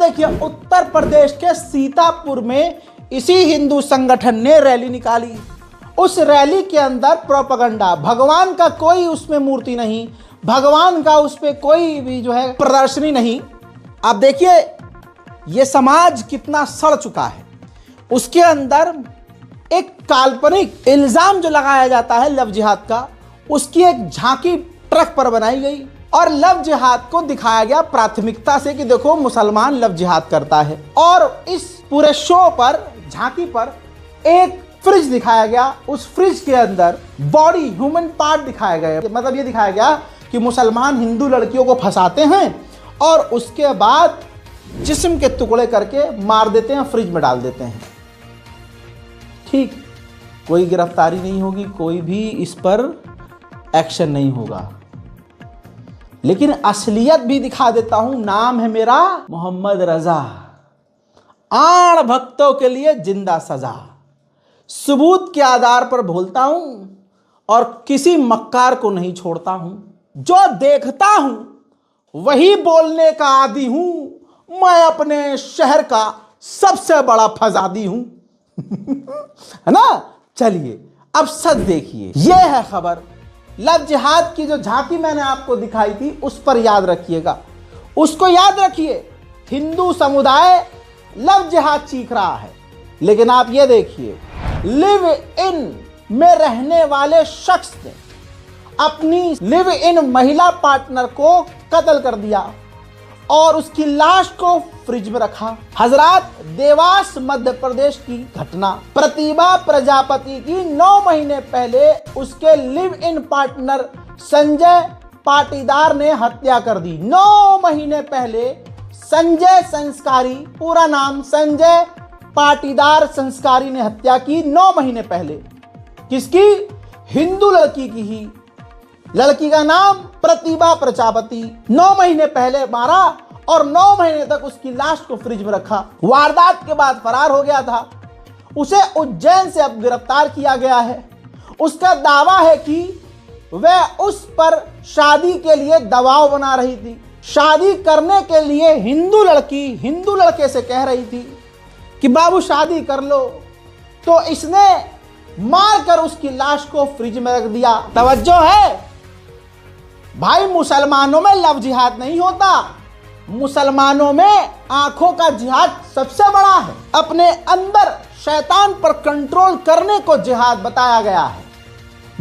देखिए, उत्तर प्रदेश के सीतापुर में इसी हिंदू संगठन ने रैली निकाली। उस रैली के अंदर प्रोपेगेंडा, भगवान का कोई उसमें मूर्ति नहीं, भगवान का उस पे कोई भी जो है प्रदर्शनी नहीं। आप देखिए ये समाज कितना सड़ चुका है। उसके अंदर एक काल्पनिक इल्जाम जो लगाया जाता है लव जिहाद का, उसकी एक झांकी ट्रक पर बनाई गई और लव जिहाद को दिखाया गया प्राथमिकता से कि देखो मुसलमान लव जिहाद करता है। और इस पूरे शो पर, झांकी पर एक फ्रिज दिखाया गया। उस फ्रिज के अंदर बॉडी, ह्यूमन पार्ट दिखाया गया। मतलब ये दिखाया गया कि मुसलमान हिंदू लड़कियों को फंसाते हैं और उसके बाद जिस्म के टुकड़े करके मार देते हैं, फ्रिज में डाल देते हैं। ठीक, कोई गिरफ्तारी नहीं होगी, कोई भी इस पर एक्शन नहीं होगा। लेकिन असलियत भी दिखा देता हूं। नाम है मेरा मोहम्मद रजा, आण भक्तों के लिए जिंदा सजा। सबूत के आधार पर बोलता हूं और किसी मक्कार को नहीं छोड़ता हूं। जो देखता हूं वही बोलने का आदी हूं। मैं अपने शहर का सबसे बड़ा फसादी हूं। है ना। चलिए अब सच देखिए, यह है खबर। लव जिहाद की जो झांकी मैंने आपको दिखाई थी उस पर याद रखिएगा, उसको याद रखिए। हिंदू समुदाय लव जिहाद चीख रहा है, लेकिन आप ये देखिए, लिव इन में रहने वाले शख्स ने अपनी लिव इन महिला पार्टनर को कत्ल कर दिया और उसकी लाश को फ्रिज में रखा। हजरात, देवास मध्य प्रदेश की घटना। प्रतिभा प्रजापति की 9 महीने पहले उसके live in partner Sanjay Patidar ने हत्या कर दी। 9 महीने पहले संजय संस्कारी, पूरा नाम संजय पाटीदार संस्कारी ने हत्या की 9 महीने पहले। किसकी? हिंदू लड़की की ही। लड़की का नाम प्रतिभा प्रजापति। 9 महीने पहले मारा और 9 महीने तक उसकी लाश को फ्रिज में रखा। वारदात के बाद फरार हो गया था। उसे उज्जैन से अब गिरफ्तार किया गया है। उसका दावा है कि वह उस पर शादी के लिए दबाव बना रही थी। शादी करने के लिए हिंदू लड़की हिंदू लड़के से कह रही थी कि बाबू शादी कर लो, तो इसने मारकर उसकी लाश को फ्रिज में रख दिया। तवज्जो है भाई, मुसलमानों में लव जिहाद नहीं होता, मुसलमानों में आंखों का जिहाद सबसे बड़ा है। अपने अंदर शैतान पर कंट्रोल करने को जिहाद बताया गया है,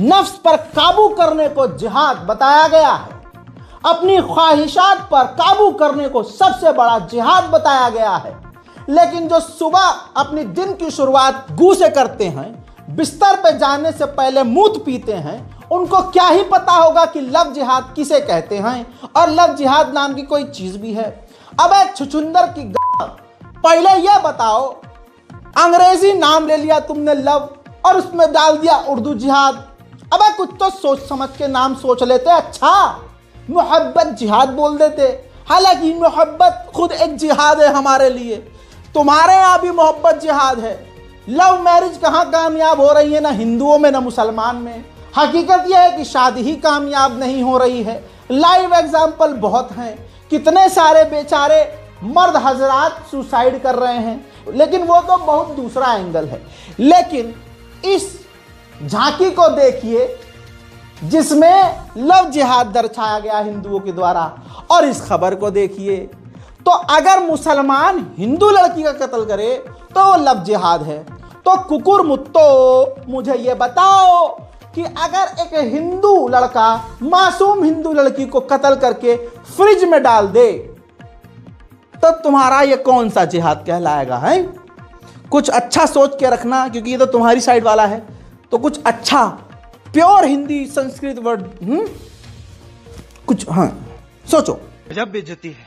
नफ्स पर काबू करने को जिहाद बताया गया है, अपनी ख्वाहिशात पर काबू करने को सबसे बड़ा जिहाद बताया गया है। लेकिन जो सुबह अपनी दिन की शुरुआत गू से करते हैं, बिस्तर पे जाने से पहले मूत पीते हैं, उनको क्या ही पता होगा कि लव जिहाद किसे कहते हैं और लव जिहाद नाम की कोई चीज भी है। अब एक छुछुंदर की पहले यह बताओ, अंग्रेजी नाम ले लिया तुमने लव और उसमें डाल दिया उर्दू जिहाद। अब कुछ तो सोच समझ के नाम सोच लेते। अच्छा, मोहब्बत जिहाद बोल देते, हालांकि मोहब्बत खुद एक जिहाद है हमारे लिए। तुम्हारे यहाँ भी मोहब्बत जिहाद है। लव मैरिज कहाँ कामयाब हो रही है, ना हिंदुओं में ना मुसलमान में। हकीकत यह है कि शादी ही कामयाब नहीं हो रही है। लाइव एग्जाम्पल बहुत हैं, कितने सारे बेचारे मर्द हजरात सुसाइड कर रहे हैं, लेकिन वो तो बहुत दूसरा एंगल है। लेकिन इस झांकी को देखिए जिसमें लव जिहाद दर्शाया गया हिंदुओं के द्वारा, और इस खबर को देखिए। तो अगर मुसलमान हिंदू लड़की का कत्ल करे तो वो लव जिहाद है। तो कुकुर मुत्तो, मुझे ये बताओ कि अगर एक हिंदू लड़का मासूम हिंदू लड़की को कत्ल करके फ्रिज में डाल दे तो तुम्हारा ये कौन सा जिहाद कहलाएगा? है कुछ अच्छा सोच के रखना, क्योंकि ये तो तुम्हारी साइड वाला है। तो कुछ अच्छा प्योर हिंदी संस्कृत वर्ड कुछ, हाँ सोचो। गजब बेइज्जती है।